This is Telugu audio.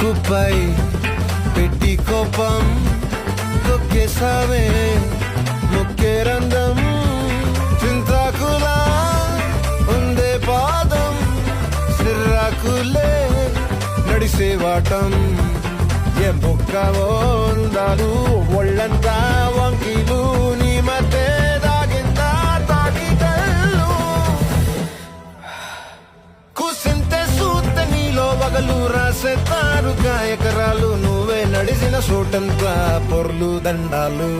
ముక్కుపై పెట్టి కోపం తొక్కేసావే ముక్కే రంధ్రం చింతాకులా ఉందే పాదం సిర్రాకులే నడిసేవాటం ఏం బొక్కవో అందాలు ఒళ్ళంతా వంకీలు నీ మధ్య దాగిందా తాకిదల్లు కుసింతే సూత నీలో వగలు రాసేతారు గాయకరాలు నువ్వే నడిసిన చోటంతా పొర్లు దండాలు